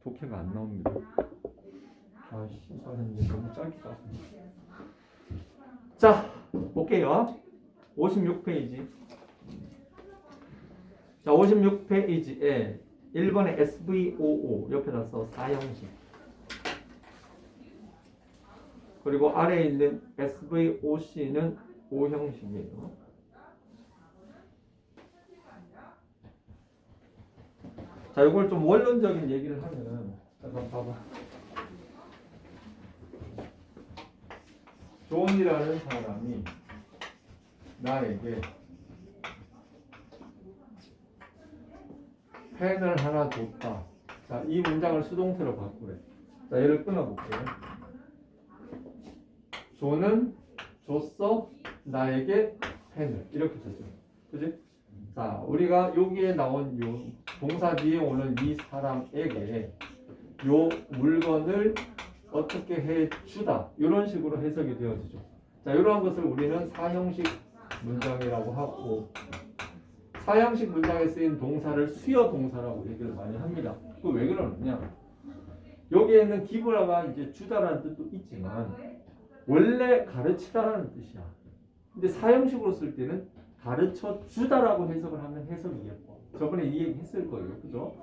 독해가 안 나옵니다. 아씨, 이제 너무 짧게 땄습니다. 자, 볼게요. 56페이지. 자, 56페이지에 1번에 SVOO 옆에다 써 4형식. 그리고 아래에 있는 SVOC는 5형식이에요. 자, 이걸 좀 원론적인 얘기를 하면은, 잠깐 봐봐. 존이라는 사람이 나에게 펜을 하나 줬다. 자, 이 문장을 수동태로 바꾸래. 자, 얘를 끊어볼게요. 존은 줬어 나에게 펜을. 이렇게 되죠. 그지? 자, 우리가 여기에 나온 요 동사 뒤에 오는 이 사람에게 요 물건을 어떻게 해주다. 이런 식으로 해석이 되어지죠. 자, 이러한 것을 우리는 사형식 문장이라고 하고, 사형식 문장에 쓰인 동사를 수요 동사라고 얘기를 많이 합니다. 그 왜 그러느냐? 여기에는 기브라가 이제 주다라는 뜻도 있지만 원래 가르치다라는 뜻이야. 근데 사형식으로 쓸 때는 가르쳐 주다라고 해석을 하면 해석이 예뻐. 저번에 이 얘기 했을 거예요. 그죠?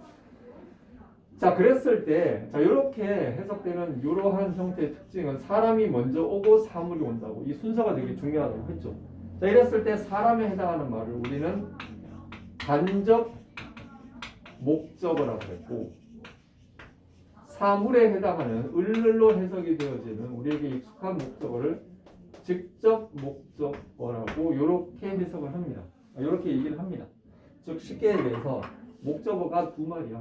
자, 그랬을 때, 자, 이렇게 해석되는 이러한 형태의 특징은 사람이 먼저 오고 사물이 온다고. 이 순서가 되게 중요하다고 했죠. 자, 이랬을 때 사람에 해당하는 말을 우리는 간접 목적어라고 했고, 사물에 해당하는 을로 해석이 되어지는 우리에게 익숙한 목적어를 직접 목적어라고 이렇게 해석을 합니다. 이렇게 얘기를 합니다. 즉 쉽게 얘기해서 목적어가 두 마리야.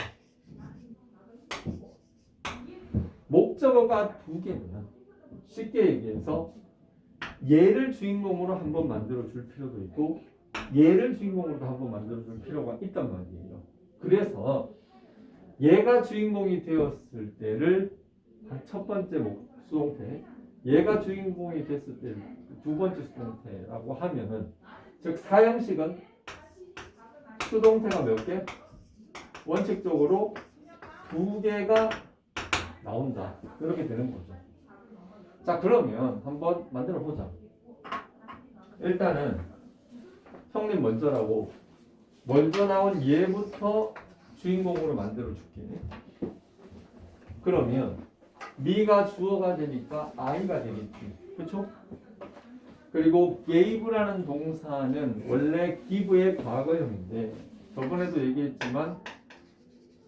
목적어가 두 개면 쉽게 얘기해서 얘를 주인공으로 한번 만들어 줄 필요도 있고 얘를 주인공으로 한번 만들어 줄 필요가 있단 말이에요. 그래서 얘가 주인공이 되었을 때를 첫 번째 수동태, 얘가 주인공이 됐을 때 두 번째 수동태라고 하면은, 즉 사형식은 수동태가 몇 개? 원칙적으로 두 개가 나온다. 이렇게 되는 거죠. 자, 그러면 한번 만들어 보자. 일단은 형님 먼저라고 먼저 나온 얘부터 주인공으로 만들어 줄게. 그러면 미가 주어가 되니까 I가 되겠지. 그렇죠? 그리고 gave라는 동사는 원래 give의 과거형인데 저번에도 얘기했지만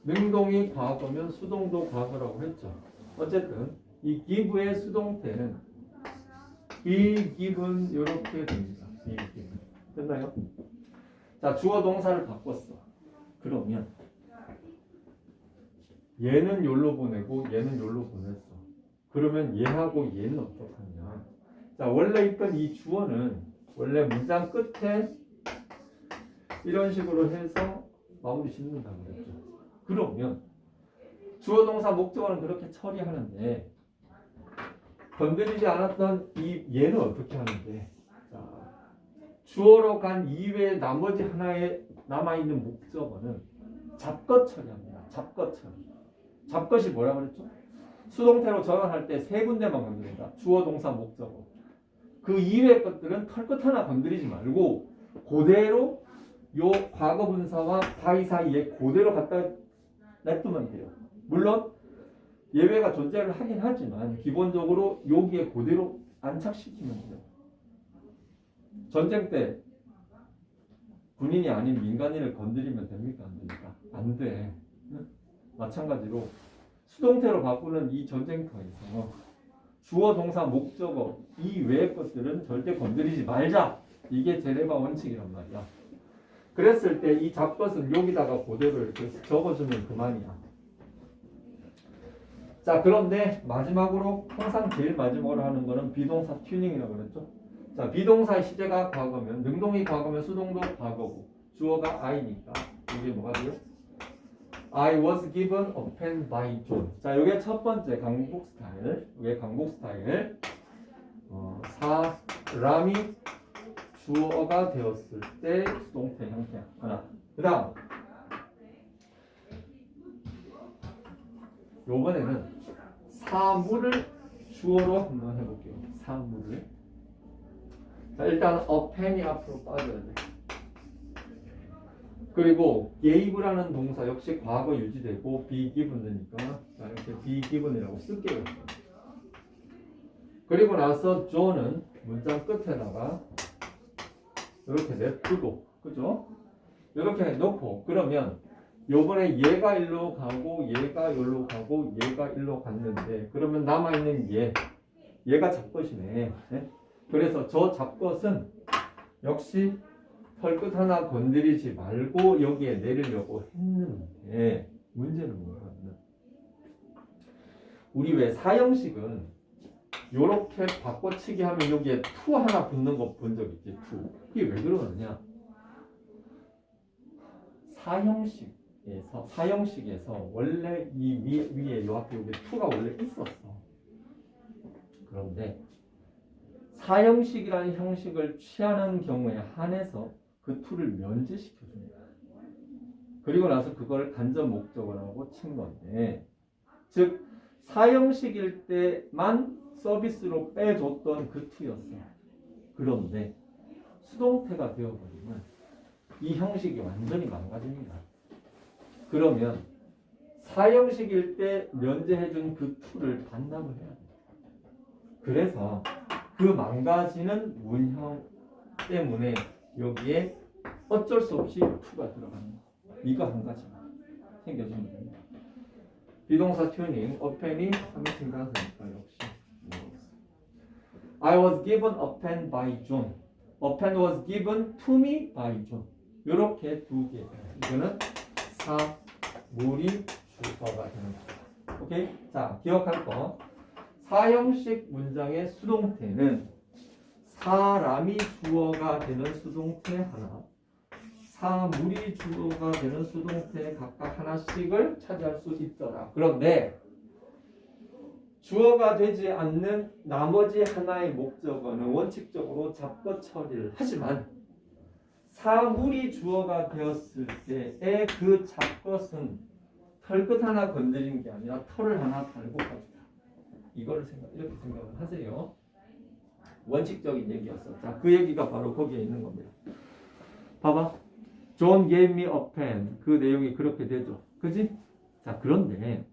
능동이 과거면 수동도 과거라고 했죠. 어쨌든 이 give의 수동태는 be given 이렇게 됩니다. be given. 됐나요? 자, 주어 동사를 바꿨어. 그러면 얘는 요로 보내고 얘는 요로 보냈어. 그러면 얘하고 얘는 어떡하냐? 자, 원래 있던 이 주어는 원래 문장 끝에 이런 식으로 해서 마무리 짓는다고 그랬죠. 그러면 주어 동사 목적어는 그렇게 처리하는데 건드리지 않았던 이 얘는 어떻게 하는데? 자, 주어로 간 이외에 나머지 하나에 남아있는 목적어는 잡것 처리합니다. 잡것 처리. 잡것이 뭐라 그랬죠? 수동태로 전환할 때 세 군데만 건드린다. 주어, 동사, 목적어. 그 이외의 것들은 털끝 하나 건드리지 말고 그대로 요 과거 분사와 바이 사이에 그대로 갖다 냅두면 돼요. 물론 예외가 존재를 하긴 하지만 기본적으로 여기에 그대로 안착시키면 돼요. 전쟁 때 군인이 아닌 민간인을 건드리면 됩니까? 안 됩니까? 안 돼. 마찬가지로 수동태로 바꾸는 이 전쟁터에서 주어, 동사, 목적어 이 외의 것들은 절대 건드리지 말자. 이게 제네바 원칙이란 말이야. 그랬을 때 이 잡것은 여기다가 그대로 이렇게 적어주면 그만이야. 자, 그런데 마지막으로 항상 제일 마지막으로 하는 거는 비동사 튜닝이라고 그랬죠. 자, 비동사의 시제가 과거면 능동이 과거면 수동도 과거고 주어가 I니까 이게 뭐가 돼요? I was given a pen by John. 자, 이게 첫 번째 강북 스타일. 이게 강북 스타일. 사람이 주어가 되었을 때 수동태 형태야. 하나. 그 다음 요번에는 사물을 주어로 한번 해볼게요. 사물을. 자, 일단 append이 앞으로 빠져야 돼. 그리고 gave라는 동사 역시 과거 유지되고 be given이니까 자, 이렇게 be given이라고 쓸게요. 그리고 나서 John은 문장 끝에다가 이렇게 냅두고, 그죠? 이렇게 놓고, 그러면 요번에 얘가 일로 가고 얘가 일로 가고 얘가 일로 갔는데, 그러면 남아있는 얘가 잡것이네. 네? 그래서 저 잡것은 역시 털끝 하나 건드리지 말고 여기에 내리려고 했는데, 문제는 뭐냐면 우리 왜 사형식은 요렇게 바꿔치기 하면 여기에 to 하나 붙는 거 본 적 있지? to. 이게 왜 그러느냐? 사형식에서 원래 이 위에 요 앞에 여기 to가 원래 있었어. 그런데 사형식이라는 형식을 취하는 경우에 한해서 그 to를 면제시켜 줍니다. 그리고 나서 그걸 간접 목적어라고 친 건데, 즉 사형식일 때만 서비스로 빼줬던 그 to였어. 그런데 수동태가 되어버리면 이 형식이 완전히 망가집니다. 그러면 사형식일 때 면제해준 그 to를 반납을 해야 돼. 그래서 그 망가지는 문형 때문에 여기에 어쩔 수 없이 to가 들어가는 거. 이거 한 가지만 챙겨주면 됩니다. 비동사 튜닝, append이 3인 가수니까 역시 I was given a pen by John. A pen was given to me by John. 이렇게 두 개. 이거는 사물이 주어가 되는 거다. 오케이? 자, 기억할 거. 사형식 문장의 수동태는 사람이 주어가 되는 수동태 하나, 사물이 주어가 되는 수동태 각각 하나씩을 차지할 수 있더라. 그런데 주어가 되지 않는 나머지 하나의 목적어는 원칙적으로 잡것 처리를 하지만 사물이 주어가 되었을 때의 그 잡것은 털끝 하나 건드린 게 아니라 털을 하나 달고 가지다. 이거를 이렇게 생각을 하세요. 원칙적인 얘기였어. 자, 그 얘기가 바로 거기에 있는 겁니다. 봐봐. John gave me a pen. 그 내용이 그렇게 되죠. 그지? 자, 그런데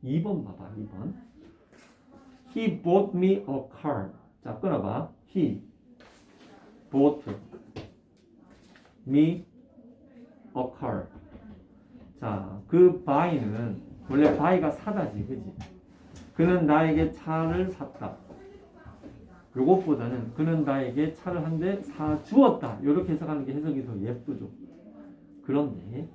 2번 봐봐. 2번. He bought me a car. 자, 끊어봐. He bought me a car. 자, 그 buy는 원래 buy가 사다지, 그지? 그는 나에게 차를 샀다. 요것보다는 그는 나에게 차를 한 대 사주었다. 이렇게 해석하는 게 해석이 더 예쁘죠. 그런데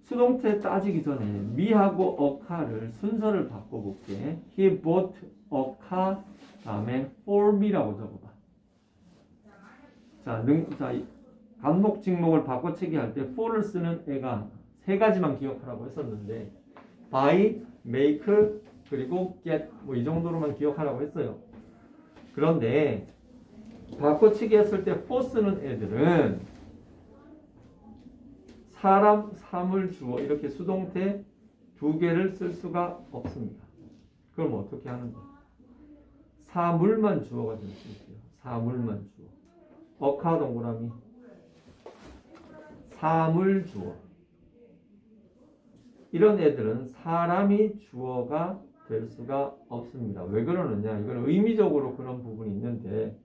수동태 따지기 전에 me하고 a car를 순서를 바꿔볼게. He bought a car 다음에 for me라고 적어봐. 자, 간목 직목을 바꿔치기 할 때 for를 쓰는 애가 세 가지만 기억하라고 했었는데 buy, make, 그리고 get 뭐 이 정도로만 기억하라고 했어요. 그런데 바꿔치기 했을 때 for 쓰는 애들은 사람, 사물, 주어 이렇게 수동태 두 개를 쓸 수가 없습니다. 그럼 어떻게 하는 거야? 사물만 주어가 될 수 있어요. 사물만 주어. 어카 동그라미. 사물 주어. 이런 애들은 사람이 주어가 될 수가 없습니다. 왜 그러느냐? 이건 의미적으로 그런 부분이 있는데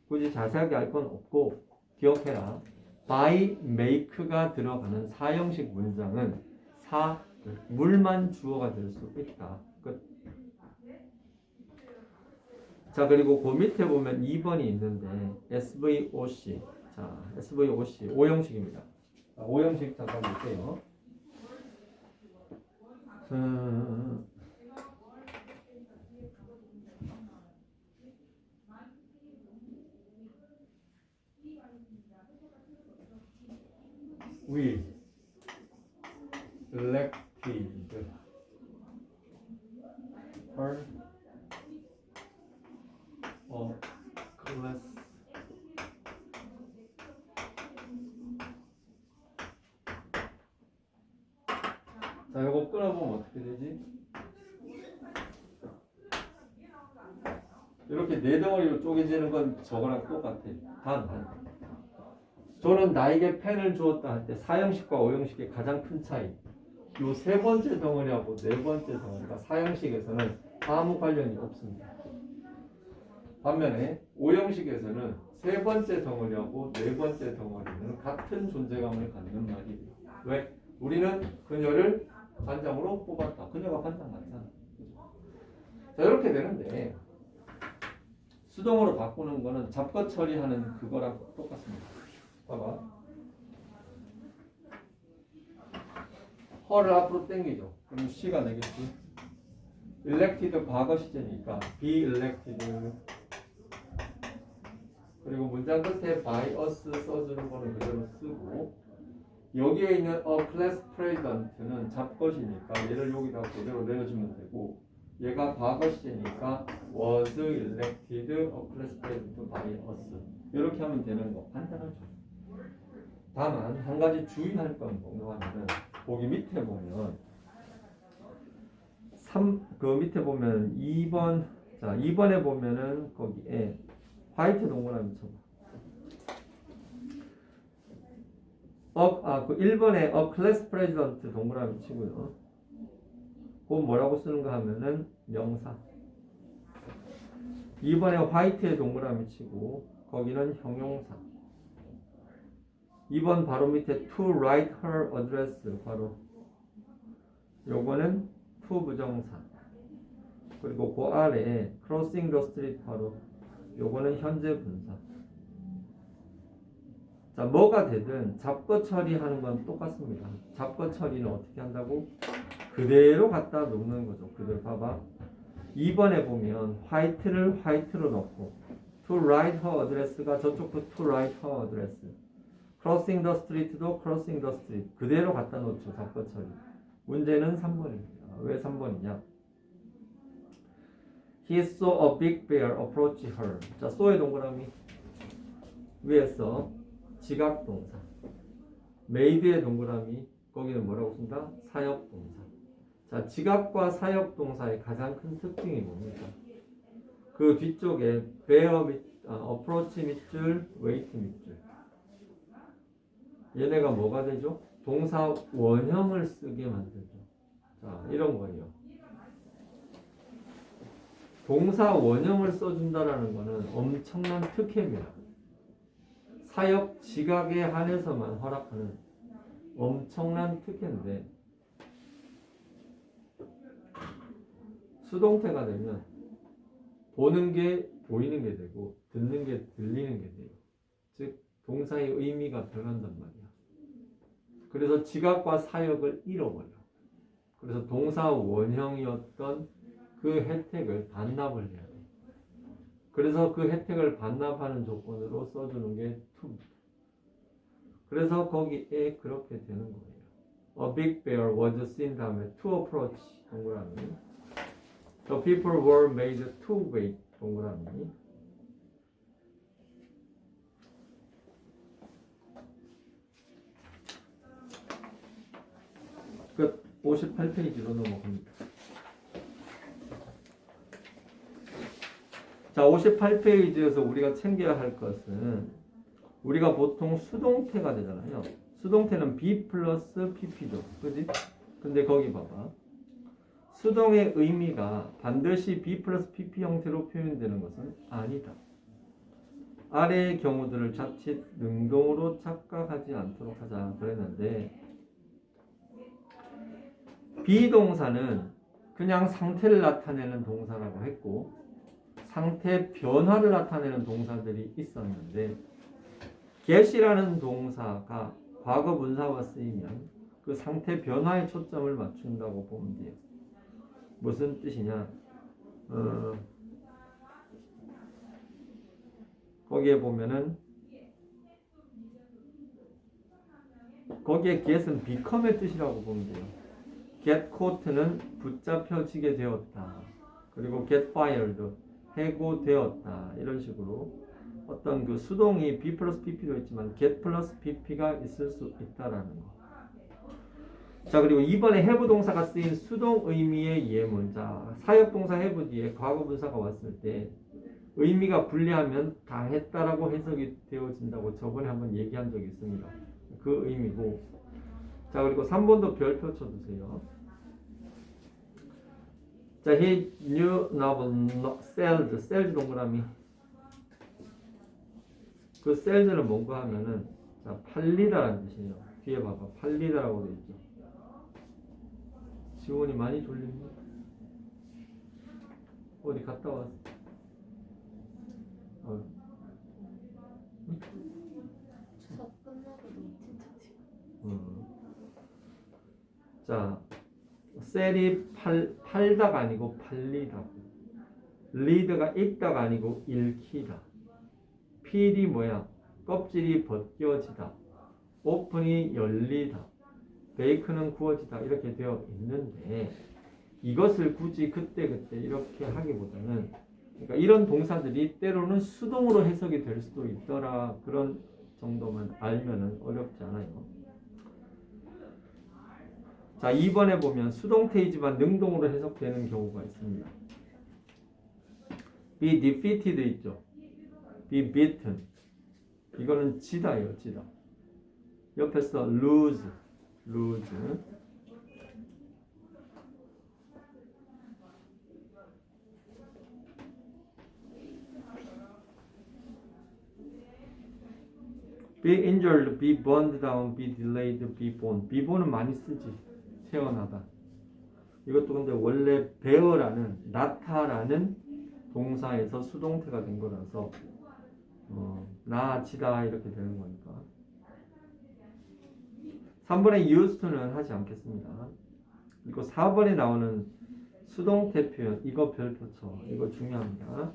굳이 자세하게 알 건 없고 기억해라. by, make가 들어가는 사형식 문장은 사물만 주어가 될 수 있다. 끝. 자, 그리고 그 밑에 보면 2번이 있는데 SVOC. 자, SVOC 5형식입니다. 5형식 잠깐 볼게요. We elected her a class 자, 요거 끊어보면 먹으면 어떻게 되지? 이렇게 네 덩어리로 쪼개지는 건 저거랑 똑같아. 단. 저는 나에게 펜을 주었다 할 때 4형식과 5형식의 가장 큰 차이. 요 세 번째 덩어리하고 네 번째 덩어리가 4형식에서는 아무 관련이 없습니다. 반면에 5형식에서는 세 번째 덩어리하고 네 번째 덩어리는 같은 존재감을 갖는 말이에요. 왜? 우리는 그녀를 반장으로 뽑았다. 그녀가 반장 맞잖아. 자, 이렇게 되는데 수동으로 바꾸는 거는 잡거 처리하는 그거랑 똑같습니다. 봐봐. her를 앞으로 당기죠. 그럼 C가 되겠지. elected 과거 시제니까 be elected. 그리고 문장 끝에 by us 써주는 거는 그대로 쓰고, 여기에 있는 a class president는 잡것이니까 얘를 여기다 그대로 내려주면 되고, 얘가 과거 시제니까 was elected a class president by us. 이렇게 하면 되는 거 간단하죠. 다만 한 가지 주의할 건 뭔가 하면은 거기 밑에 보면 그 밑에 보면 2번, 자 2번에 보면은 거기에 화이트 동그라미 쳐봐. 그 1번에 a class president 동그라미 치고요. 그건 뭐라고 쓰는가 하면은 명사. 2번에 화이트에 동그라미 치고 거기는 형용사. 2번 바로 밑에 to write her address 바로 요거는 to 부정사. 그리고 그 아래에 crossing the street 바로 요거는 현재 분사. 자, 뭐가 되든 잡거 처리하는 건 똑같습니다. 잡거 처리는 어떻게 한다고? 그대로 갖다 놓는 거죠. 그대로 봐봐. 2번에 보면 화이트를 화이트로 넣고 to write her address가 저쪽도 to write her address. crossing the street도 crossing the street. 그대로 갖다 놓죠. 잡거 처리. 문제는 3번입니다. 왜 3번이냐? He saw a big bear approach her. 자, saw의 동그라미 위에서 지각동사. made의 동그라미 거기는 뭐라고 쓴다? 사역동사. 자, 지각과 사역동사의 가장 큰 특징이 뭡니까? 그 뒤쪽에 bear approach 밑줄, wait 밑줄. 얘네가 뭐가 되죠? 동사 원형을 쓰게 만들죠. 자, 이런 거예요. 동사 원형을 써준다라는 거는 엄청난 특혜입니다. 사역 지각에 한해서만 허락하는 엄청난 특혜인데 수동태가 되면 보는 게 보이는 게 되고 듣는 게 들리는 게 돼요. 즉 동사의 의미가 변한단 말이야. 그래서 지각과 사역을 잃어버려. 그래서 동사 원형이었던 그 혜택을 반납을 해야 돼. 그래서 그 혜택을 반납하는 조건으로 써주는 게 to. 그래서 거기에 그렇게 되는 거예요. A big bear was seen 다음에 to approach 동그라미. The people were made to wait 동그라미. 끝. 58페이지로 넘어갑니다. 자, 58페이지에서 우리가 챙겨야 할 것은 우리가 보통 수동태가 되잖아요. 수동태는 be 플러스 pp죠. 그지? 근데 거기 봐봐. 수동의 의미가 반드시 be 플러스 pp 형태로 표현되는 것은 아니다. 아래의 경우들을 자칫 능동으로 착각하지 않도록 하자 그랬는데 비동사는 그냥 상태를 나타내는 동사라고 했고 상태 변화를 나타내는 동사들이 있었는데 get이라는 동사가 과거 분사와 쓰이면 그 상태 변화에 초점을 맞춘다고 보면 돼요. 무슨 뜻이냐? 거기에 보면은 거기에 get은 become의 뜻이라고 보면 돼요. get caught는 붙잡혀지게 되었다. 그리고 get fired 해고되었다. 이런 식으로 어떤 그 수동이 be 플러스 pp도 있지만 get 플러스 pp가 있을 수 있다라는 거. 자, 그리고 이번에 have 동사가 쓰인 수동 의미의 예문. 자, 사역동사 have 뒤에 과거 분사가 왔을 때 의미가 불리하면 당했다라고 해석이 되어진다고 저번에 한번 얘기한 적이 있습니다. 그 의미고. 자, 그리고 3번도 별표 쳐주세요. 자, he knew novel sales 동그라미. 그 sales는 뭔가 하면은 자, 팔리다라는 뜻이에요. 뒤에 봐봐. 팔리다라고 되어 있죠. 지원이 많이 졸립니다. 어디 갔다 왔어? 수업 끝나고도 진짜 지금. 자, 셀이 팔다가 아니고 팔리다. 리드가 읽다가 아니고 읽히다. 필이 뭐야? 껍질이 벗겨지다. 오픈이 열리다. 베이크는 구워지다. 이렇게 되어 있는데 이것을 굳이 그때그때 이렇게 하기보다는 그러니까 이런 동사들이 때로는 수동으로 해석이 될 수도 있더라. 그런 정도만 알면은 어렵지 않아요. 자, 2번에 보면 수동태이지만 능동으로 해석되는 경우가 있습니다. be defeated 있죠. be beaten. 이거는 지다예요, 지다. 옆에서 lose. be injured, be burned down, be delayed, be born. be born은 많이 쓰지. 태어나다. 이것도 근데 원래 bear라는 나타라는 동사에서 수동태가 된 거라서 나아지다 이렇게 되는 거니까. 3번에 used to는 하지 않겠습니다. 그리고 4번에 나오는 수동태 표현 이거 별표 쳐. 이거 중요합니다.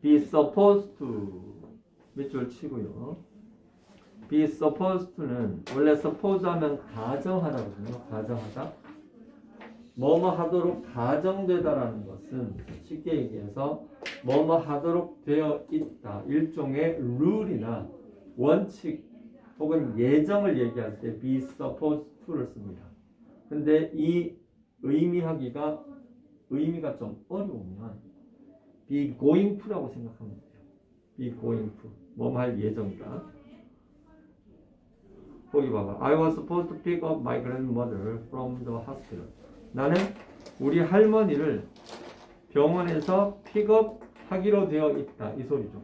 be supposed to 밑줄 치고요. be supposed to는 원래 suppose 하면 가정하다거든요. 가정하다. 뭐뭐 하도록 가정되다라는 것은 쉽게 얘기해서 뭐뭐 하도록 되어 있다. 일종의 룰이나 원칙 혹은 예정을 얘기할 때 be supposed to를 씁니다. 근데 이 의미가 좀 어려우면 be going to라고 생각하면 돼요. be going to. 뭐뭐 할 예정이다. 거기 봐봐. I was supposed to pick up my grandmother from the hospital. 나는 우리 할머니를 병원에서 픽업하기로 되어 있다. 이 소리죠.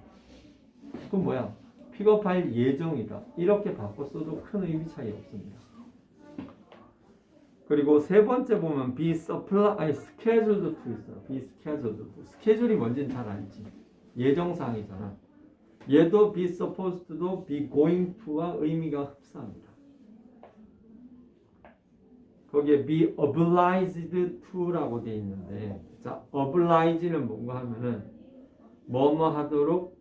그건 뭐야? 픽업할 예정이다. 이렇게 바꿨어도 큰 의미 차이 없습니다. 그리고 세 번째 보면 be scheduled to 있어요. be scheduled to. 스케줄이 뭔지는 잘 알지. 예정사항이잖아. 얘도 be supposed도 be going to와 의미가 흡사합니다. 거기에 be obliged to라고 되어 있는데, 자, oblige는 뭔가 하면은 뭐뭐 하도록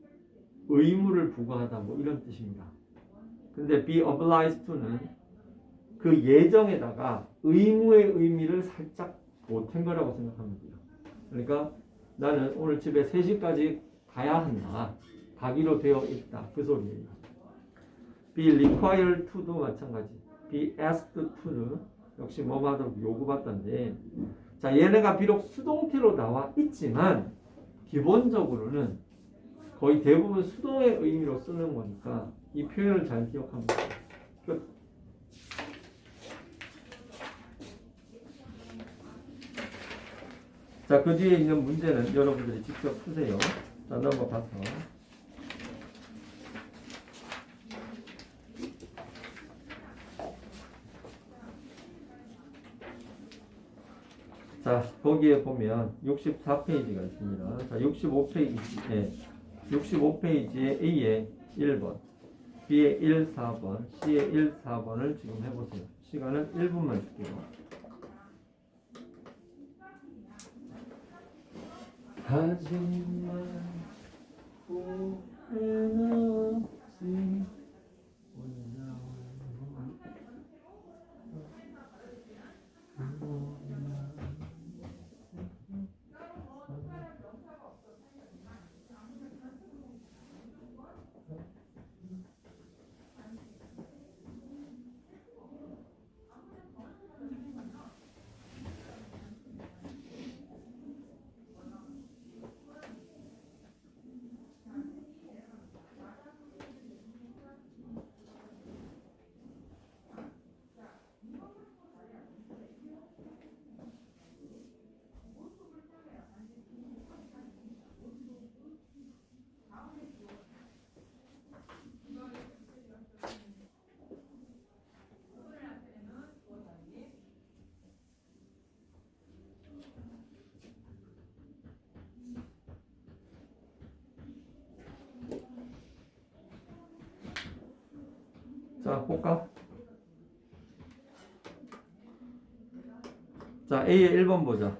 의무를 부과하다 뭐 이런 뜻입니다. 근데 be obliged to는 그 예정에다가 의무의 의미를 살짝 보탠 거라고 생각하면 돼요. 그러니까 나는 오늘 집에 3시까지 가야 한다. 가기로 되어 있다. 그 소리예요. be required to도 마찬가지. be asked to는 역시 뭐뭐 하도록 요구받던데, 자, 얘네가 비록 수동태로 나와 있지만 기본적으로는 거의 대부분 수동의 의미로 쓰는 거니까 이 표현을 잘 기억하면 돼요. 끝. 자, 그 뒤에 있는 문제는 여러분들이 직접 푸세요. 자, 넘어가서. 자, 거기에 보면 64페이지가 있습니다. 자, 65페이지에 A의 1번, B의 1, 4번, C의 1, 4번을 지금 해보세요. 시간은 1분만 줄게요. 하지만 후회는 없지. 자, 볼까? 자, A의 1번 보자.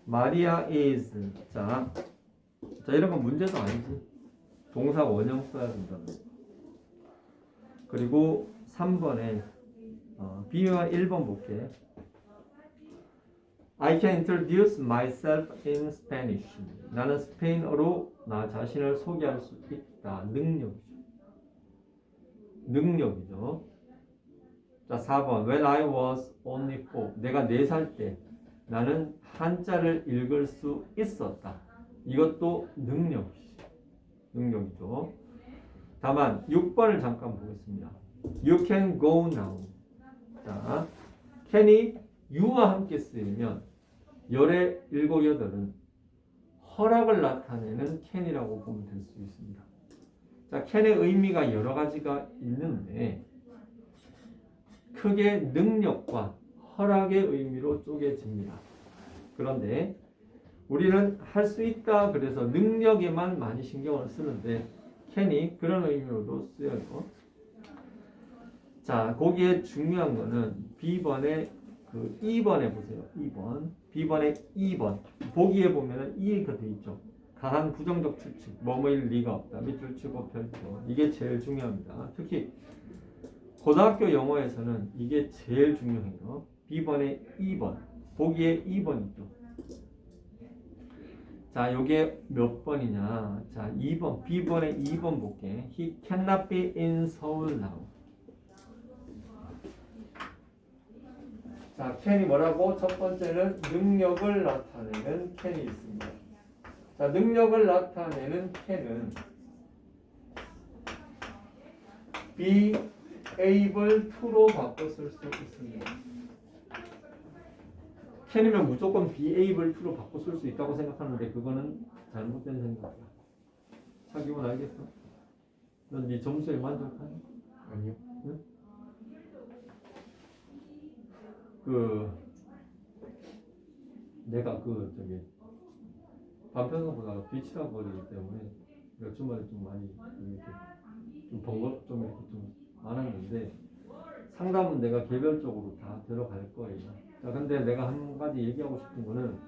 마리아 is. 자, 이런 건 문제도 아니지. 동사 원형 써야 된다는 거. 그리고 3번에 B와 1번 볼게. I can introduce myself in Spanish. 나는 스페인어로 나 자신을 소개할 수 있다. 능력이죠. 자, 4번. When I was only 4. 내가 4살 때 나는 한자를 읽을 수 있었다. 이것도 능력이죠. 다만 6번을 잠깐 보겠습니다. You can go now. 자, can이 you와 함께 쓰이면 열의 7, 8은 허락을 나타내는 can이라고 보면 될 수 있습니다. 자, can의 의미가 여러 가지가 있는데 크게 능력과 허락의 의미로 쪼개집니다. 그런데 우리는 할 수 있다 그래서 능력에만 많이 신경을 쓰는데 can이 그런 의미로도 쓰여요. 자, 거기에 중요한 거는 B번에 2번에 보세요. 2번. B번에 2번. 보기에 보면은 이가 돼 있죠. 강한 부정적 추측. 뭐뭐일 리가 없다. 밑줄 치고 별표. 이게 제일 중요합니다. 특히 고등학교 영어에서는 이게 제일 중요해요. B번에 2번. 보기에 2번 있죠. 자, 요게 몇 번이냐? 자, 2번. B번에 2번 볼게. He cannot be in Seoul now. 자, can이 뭐라고? 첫 번째는 능력을 나타내는 can이 있습니다. 자, 능력을 나타내는 can은 be able to로 바꿔 쓸 수 있습니다. can이면 무조건 be able to로 바꿔 쓸 수 있다고 생각하는데 그거는 잘못된 생각이야. 차기원 알겠어? 넌 네 점수에 만족하니? 아니요. 응? 내가 반편성 보다가 비치라 버리기 때문에 내가 주말에 좀 많이 이렇게 좀 번거 좀 이렇게 좀 많았는데 상담은 내가 개별적으로 다 들어갈 거예요. 자, 근데 내가 한 가지 얘기하고 싶은 거는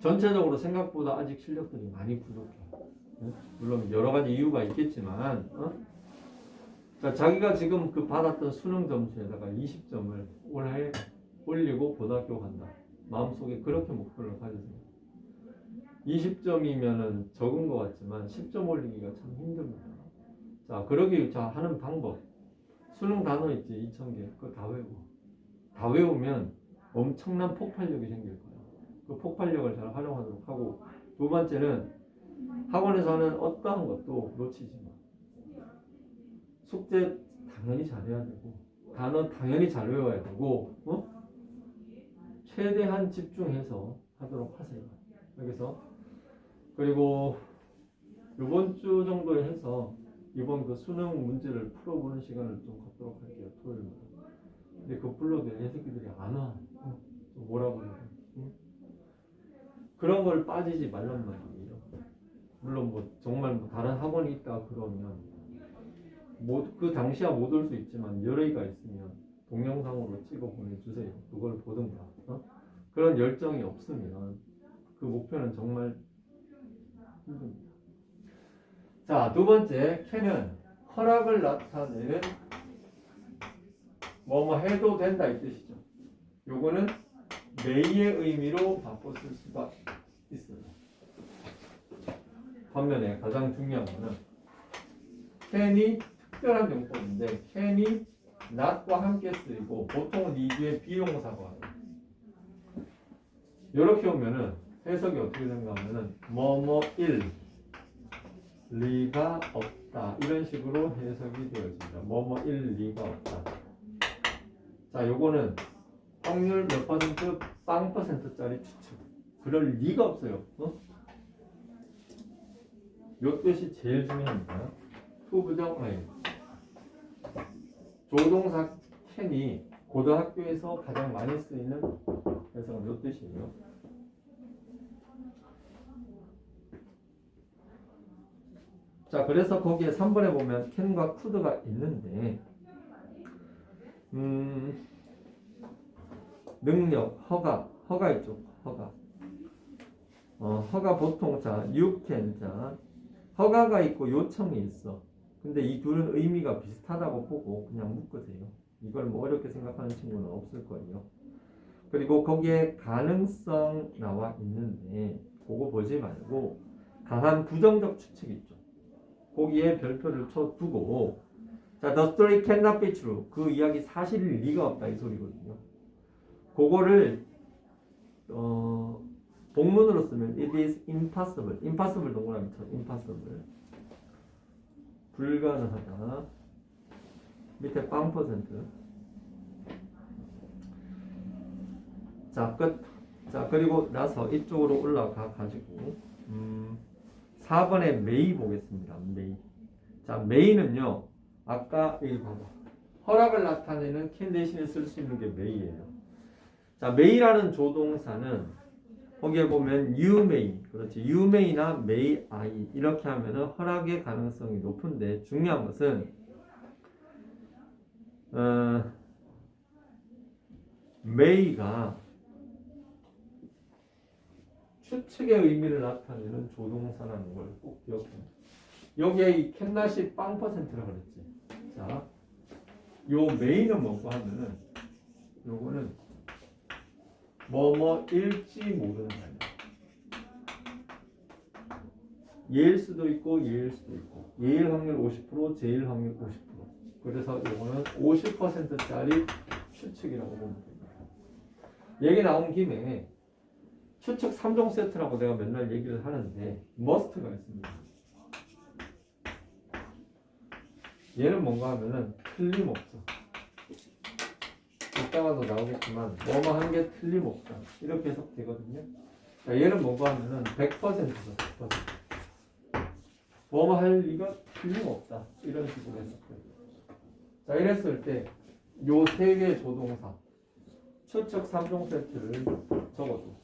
전체적으로 생각보다 아직 실력들이 많이 부족해. 물론 여러 가지 이유가 있겠지만, 자, 자기가 지금 받았던 수능 점수에다가 20점을 올해 올리고 고등학교 간다. 마음속에 그렇게 목표를 가지세요. 20점이면은 적은 것 같지만 10점 올리기가 참 힘듭니다. 자, 그러기 하는 방법. 수능 단어 있지, 2,000개. 그거 다 외우고. 다 외우면 엄청난 폭발력이 생길 거예요. 그 폭발력을 잘 활용하도록 하고, 두 번째는 학원에서 하는 어떠한 것도 놓치지 마. 숙제 당연히 잘해야 되고, 단어 당연히 잘 외워야 되고, 최대한 집중해서 하도록 하세요. 여기서. 그리고 이번 주 정도에 해서 이번 수능 문제를 풀어보는 시간을 좀 갖도록 할게요. 토요일마다. 근데 그 불러도 애 새끼들이 안 와. 좀 뭐라고 해야 돼. 그런 걸 빠지지 말란 말이에요. 물론 정말 다른 학원이 있다 그러면 그 당시야 못 올 수 있지만 여러개가 있으면 동영상으로 찍어 보내주세요. 그걸 보든가. 그런 열정이 없으면 그 목표는 정말 힘듭니다. 자, 두 번째 can은 허락을 나타내는 뭐뭐 해도 된다 이 뜻이죠. 요거는 may의 의미로 바꿔 쓸 수가 있어요. 반면에 가장 중요한 거는 can이 특별한 용법인데 can이 not과 함께 쓰이고 보통은 이 뒤에 비동사가 와요. 이렇게 오면은 해석이 어떻게 되는가 하면은 뭐뭐일 리가 없다 이런 식으로 해석이 되어집니다. 뭐뭐일 리가 없다. 자, 요거는 확률 몇 퍼센트? 빵 %짜리 추측. 그럴 리가 없어요. 요 뜻이 제일 중요합니다. 투부정 라인. 조동사 can이 고등학교에서 가장 많이 쓰이는 해석은 요 뜻이에요. 자, 그래서 거기에 3번에 보면 can과 could가 있는데 능력, 허가 있죠. 허가 보통 자, you can 자, 허가가 있고 요청이 있어. 근데 이 둘은 의미가 비슷하다고 보고 그냥 묶으세요. 이걸 뭐 어렵게 생각하는 친구는 없을 거예요. 그리고 거기에 가능성 나와 있는데 그거 보지 말고 강한 부정적 추측이 있죠. 거기에 별표를 쳐두고 자, the story cannot be true. 그 이야기 사실일 리가 없다 이 소리거든요. 그거를 복문으로 쓰면 it is impossible. impossible 동그라미 쳐. impossible. 불가능하다. 밑에 빵 퍼센트. 자, 끝. 자, 그리고 나서 이쪽으로 올라가 가지고 4번에 메이 보겠습니다. 메이. 자, 메이는요. 아까 여기 봐봐. 허락을 나타내는 can 대신에 쓸 수 있는 게 메이예요. 자, 메이라는 조동사는 거기에 보면 you may, 그렇지. you may나 may I 이렇게 하면은 허락의 가능성이 높은데 중요한 것은 may가 추측의 의미를 나타내는 조동사라는 걸 꼭 기억해요. 여기에 이 캔낫이 빵 퍼센트라 그랬지. 자, 요 메인은 뭐고 하면은 요거는 뭐뭐일지 모르는 거예요. 예일 수도 있고 예일 수도 있고 예일 확률 50%, 제일 확률 50%. 그래서 요거는 50%짜리 추측이라고 보면 됩니다. 얘기 나온 김에 추측 3종 세트라고 내가 맨날 얘기를 하는데 must가 있습니다. 얘는 뭔가 하면은 틀림없어. 이따가도 나오겠지만 뭐뭐 하는 게 틀림없다. 이렇게 해석되거든요. 자, 얘는 뭔가 하면은 100%죠. 100%. 뭐뭐 할 리가 틀림없다. 이런 식으로 해석돼요. 자, 이랬을 때 요 세 개의 조동사 추측 3종 세트를 적어도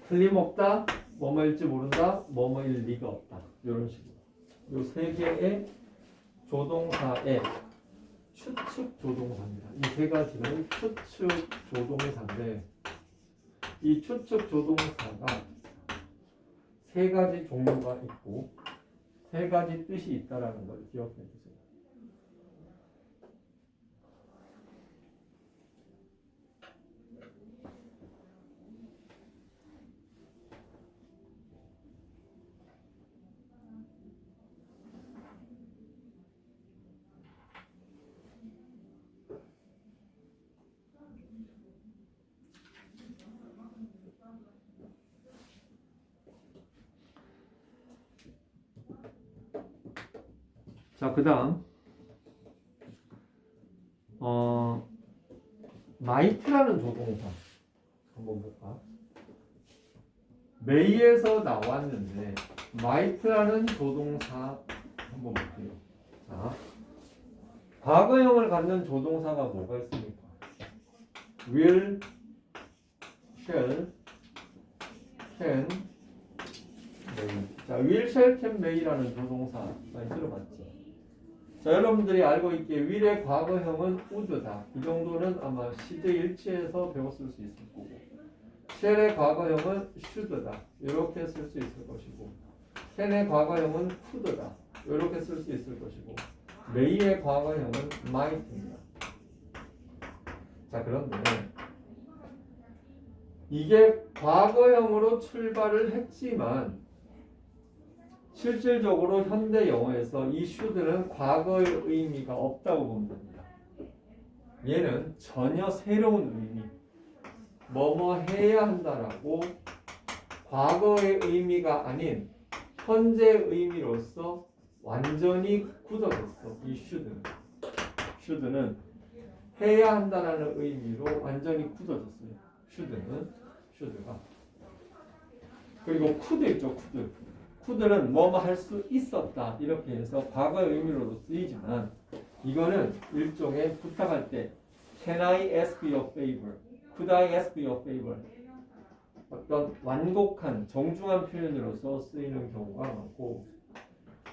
틀림없다, 뭐뭐일지 모른다, 뭐뭐일 리가 없다. 이런 식으로. 요 세 개의 조동사의 추측 조동사입니다. 이 세 가지는 추측 조동사인데 이 추측 조동사가 세 가지 종류가 있고 세 가지 뜻이 있다라는 걸 기억해 주세요. 자, 그 다음 might라는 조동사 한번 볼까? may에서 나왔는데 might라는 조동사 한번 볼게요. 자, 과거형을 갖는 조동사가 뭐가 있습니까? will, shall, can, may. 자, will, shall, can, may라는 조동사 많이 들어봤죠? 자, 여러분들이 알고 있기에 will의 과거형은 would다. 이 정도는 아마 시제 일치해서 배웠을 수 있을 거고, shall의 과거형은 should다. 이렇게 쓸 수 있을 것이고, can의 과거형은 could다. 이렇게 쓸 수 있을 것이고, may의 과거형은 might입니다. 자, 그런데 이게 과거형으로 출발을 했지만 실질적으로 현대 영어에서 이 should는 과거의 의미가 없다고 보면 됩니다. 얘는 전혀 새로운 의미, 뭐뭐 해야 한다라고 과거의 의미가 아닌 현재의 의미로서 완전히 굳어졌어. 이 should는 해야 한다라는 의미로 완전히 굳어졌어요. should가. 그리고 could 있죠. could는 뭐뭐 할 수 있었다. 이렇게 해서 과거의 의미로도 쓰이지만 이거는 일종의 부탁할 때 Can I ask you a favor? Could I ask you a favor? 어떤 완곡한 정중한 표현으로서 쓰이는 경우가 많고,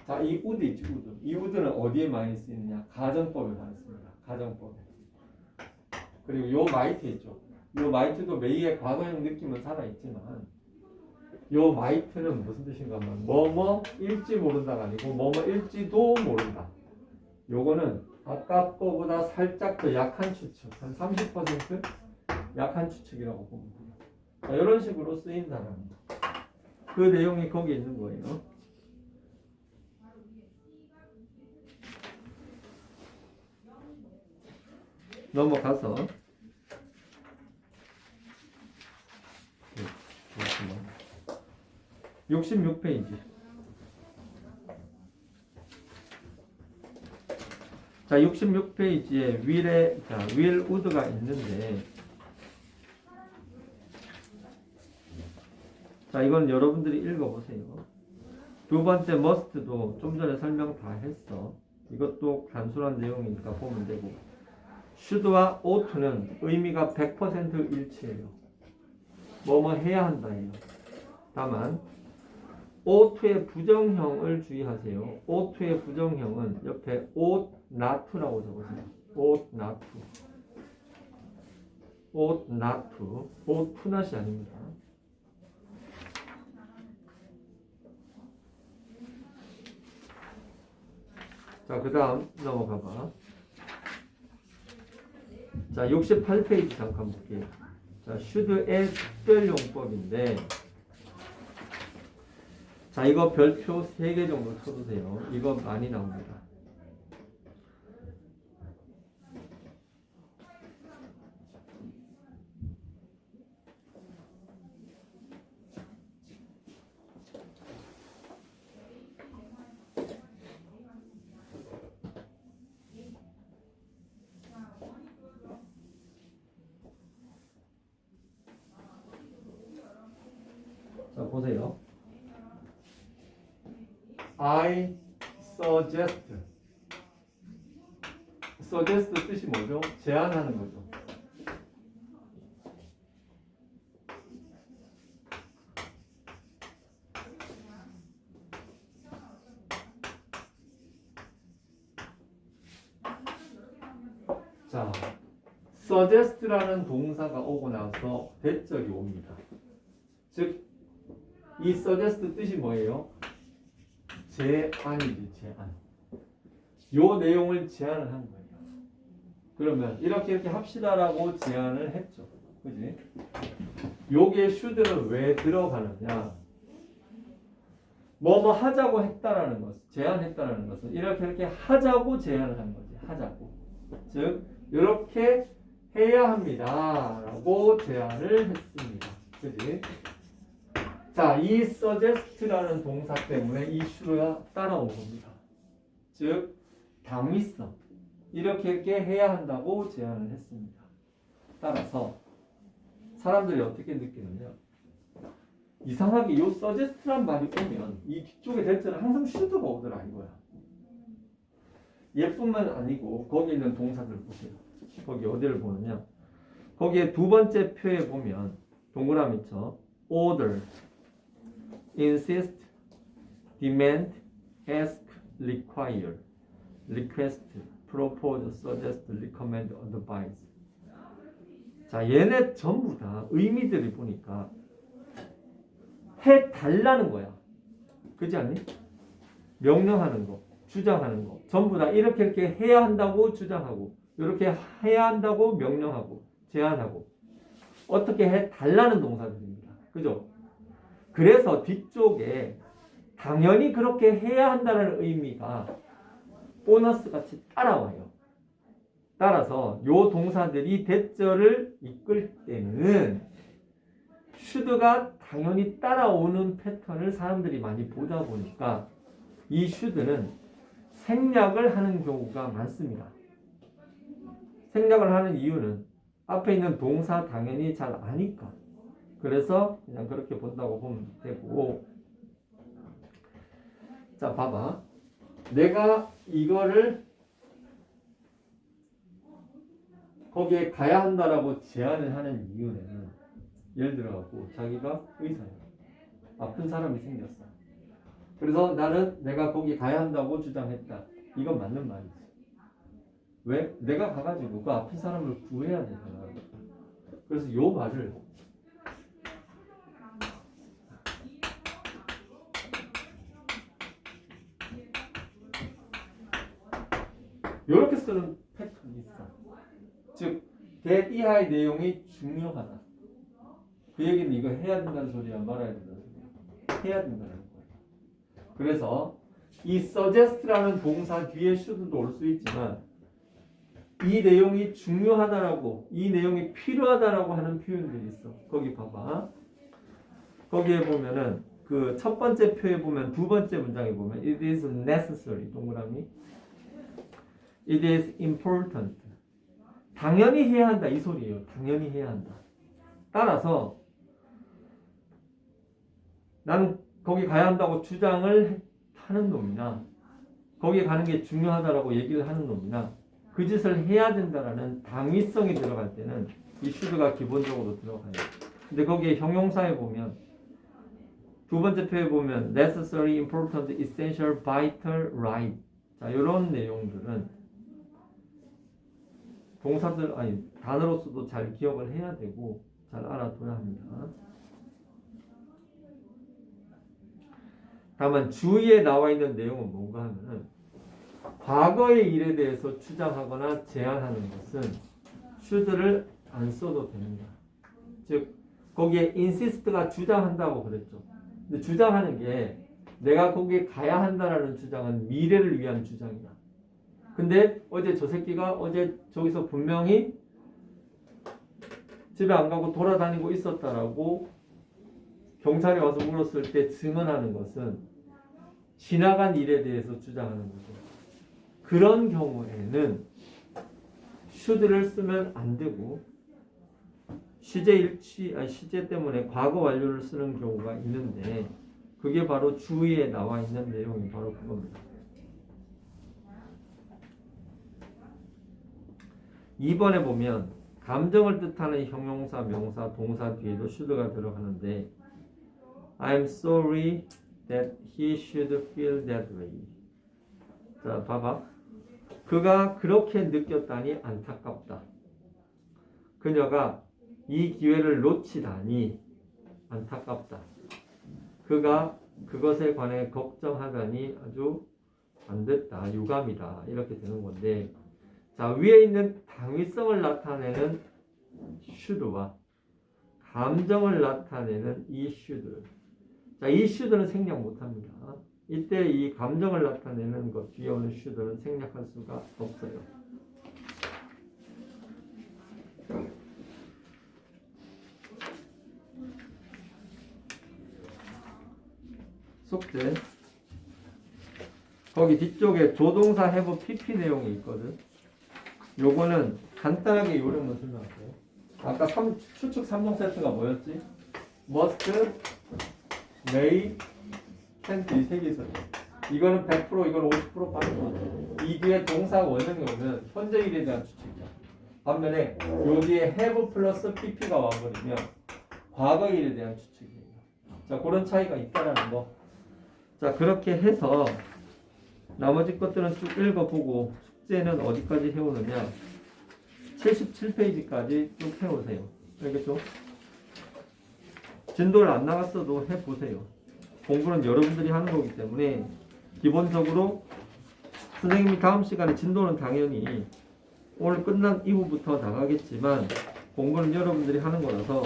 자, 이 would 있지, would. 이 would는 어디에 많이 쓰이느냐? 가정법에 많이 씁니다. 가정법에. 그리고 요 might 있죠. 요 might도 메이의 과거형 느낌은 살아있지만, 요 might는 무슨 뜻인가 하면 뭐뭐일지 모른다가 아니고 뭐뭐일지도 모른다. 요거는 아까 거보다 살짝 더 약한 추측, 한 30% 약한 추측이라고 보면 돼요. 자, 이런 식으로 쓰인다는 거. 그 내용이 거기에 있는 거예요. 넘어가서 66페이지. 자, 66페이지에 will would가 있는데, 자, 이건 여러분들이 읽어보세요. 두 번째 must도 좀 전에 설명 다 했어. 이것도 단순한 내용이니까 보면 되고, should와 ought는 의미가 100% 일치해요. 뭐뭐 해야 한다예요. 다만 ouught의 부정형을 주의하세요. ought의 부정형은 옆에 ought not to라고 적으세요. ought not to. ought not to. ought to not이 아닙니다. 자, 그 다음 넘어가 봐. 자, 68페이지 잠깐 볼게요. 자, should의 특별용법인데, 자, 이거 별표 3개 정도 쳐두세요. 이거 많이 나옵니다. 자, 보세요. I suggest. suggest 뜻이 뭐죠? 제안하는 거죠. 자, suggest라는 동사가 오고 나서 대절이 옵니다. 즉, 이 suggest 뜻이 뭐예요? 제안이지, 제안. 요 내용을 제안을 한 거예요. 그러면 이렇게 합시다라고 제안을 했죠. 그지? 요게 should는 왜 들어가느냐? 뭐뭐 하자고 했다라는 것, 제안했다라는 것은 이렇게 하자고 제안을 한 거지. 하자고. 즉, 이렇게 해야 합니다라고 제안을 했습니다. 그지? 자, 이 suggest라는 동사 때문에 이 should가 따라온 겁니다. 즉, 당위성. 이렇게 해야 한다고 제안을 했습니다. 따라서 사람들이 어떻게 느끼느냐? 이상하게 이 suggest란 말이 오면 이 뒤쪽에 대체는 항상 should가 오더라 이거야. 얘뿐만 아니고 거기 있는 동사들 보세요. 거기 어디를 보느냐? 거기에 두 번째 표에 보면 동그라미 쳐 order, insist, demand, ask, require, request, propose, suggest, recommend, advise. 자, 얘네 전부 다 의미들이 보니까 해달라는 거야. 그렇지 않니? 명령하는 거, 주장하는 거 전부 다 이렇게 해야 한다고 주장하고 이렇게 해야 한다고 명령하고 제안하고 어떻게 해달라는 동사들입니다. 그죠? 그래서 뒤쪽에 당연히 그렇게 해야 한다는 의미가 보너스 같이 따라와요. 따라서 요 동사들이 대절을 이끌 때는 should가 당연히 따라오는 패턴을 사람들이 많이 보다 보니까 이 should는 생략을 하는 경우가 많습니다. 생략을 하는 이유는 앞에 있는 동사 당연히 잘 아니까. 그래서 그냥 그렇게 본다고 보면 되고. 자, 봐봐. 내가 이거를 거기에 가야 한다라고 제안을 하는 이유는 예를 들어갖고 자기가 의사야. 아픈 사람이 생겼어. 그래서 나는 내가 거기 가야 한다고 주장했다. 이건 맞는 말이지. 왜? 내가 가가지고 그 아픈 사람을 구해야 되잖아. 그래서 요 말을 요렇게 쓰는 패턴이 있어. 즉, that 이하의 내용이 중요하다. 그 얘기는 이거 해야 된다는 소리야, 말아야 된다는 소리야. 해야 된다는 거야. 그래서 이 suggest라는 동사 뒤에 should도 올 수 있지만 이 내용이 중요하다라고, 이 내용이 필요하다라고 하는 표현들이 있어. 거기 봐봐. 거기에 보면은 그 첫 번째 표에 보면 두 번째 문장에 보면 it is necessary 동그라미 it is important 당연히 해야 한다 이 소리예요. 당연히 해야 한다. 따라서 나는 거기 가야 한다고 주장을 하는 놈이나 거기 가는 게 중요하다라고 얘기를 하는 놈이나 그 짓을 해야 된다라는 당위성이 들어갈 때는 이 should가 기본적으로 들어가요. 근데 거기에 형용사에 보면 두 번째 표에 보면 necessary, important, essential, vital, right. 자, 이런 내용들은 동사들 아니 단어로서도 잘 기억을 해야 되고 잘 알아둬야 합니다. 다만 주위에 나와 있는 내용은 뭔가 하면은 과거의 일에 대해서 주장하거나 제안하는 것은 should를 안 써도 됩니다. 즉 거기에 insist가 주장한다고 그랬죠. 근데 주장하는 게 내가 거기에 가야 한다라는 주장은 미래를 위한 주장이야. 근데 어제 저 새끼가 어제 저기서 분명히 집에 안 가고 돌아다니고 있었다라고 경찰이 와서 물었을 때 증언하는 것은 지나간 일에 대해서 주장하는 거죠. 그런 경우에는 should를 쓰면 안 되고 시제 때문에 과거 완료를 쓰는 경우가 있는데 그게 바로 주위에 나와 있는 내용이 바로 그겁니다. 2번에 보면 감정을 뜻하는 형용사, 명사, 동사 뒤에도 should가 들어가는데 I'm sorry that he should feel that way. 자, 봐봐. 그가 그렇게 느꼈다니 안타깝다. 그녀가 이 기회를 놓치다니 안타깝다. 그가 그것에 관해 걱정하다니 아주 안 됐다. 유감이다. 이렇게 되는 건데 자, 위에 있는 당위성을 나타내는 should와 감정을 나타내는 이 should. 자, 이 should는 생략 못합니다. 이때 이 감정을 나타내는 것 뒤에 오는 should는 생략할 수가 없어요. 숙제. 거기 뒤쪽에 조동사 have pp 내용이 있거든. 요거는 간단하게 요령만 설명할게요. 아까 추측 3종 세트가 뭐였지? must, may, can't 이 세 개 있었죠. 이거는 100%, 이거는 50% 빠른 거. 이 뒤에 동사 원형이 오면 현재 일에 대한 추측이야. 반면에 요 뒤에 have 플러스 pp가 와버리면 과거 일에 대한 추측이에요. 자, 그런 차이가 있다라는 거. 자, 그렇게 해서 나머지 것들은 쭉 읽어보고 숙제는 어디까지 해오느냐 77페이지까지 쭉 해오세요. 알겠죠? 진도를 안 나갔어도 해보세요. 공부는 여러분들이 하는 거기 때문에 기본적으로 선생님이 다음 시간에 진도는 당연히 오늘 끝난 이후부터 나가겠지만 공부는 여러분들이 하는 거라서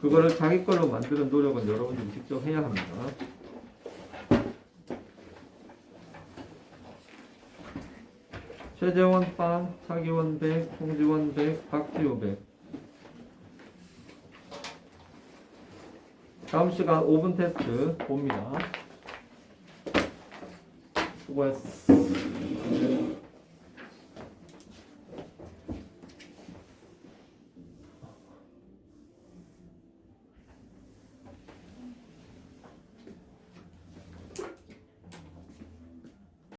그거를 자기 걸로 만드는 노력은 여러분들이 직접 해야 합니다. 최재원 빵, 차기원 100, 홍지원 100, 박지호 100. 다음 시간 5분 테스트 봅니다. 수고했어.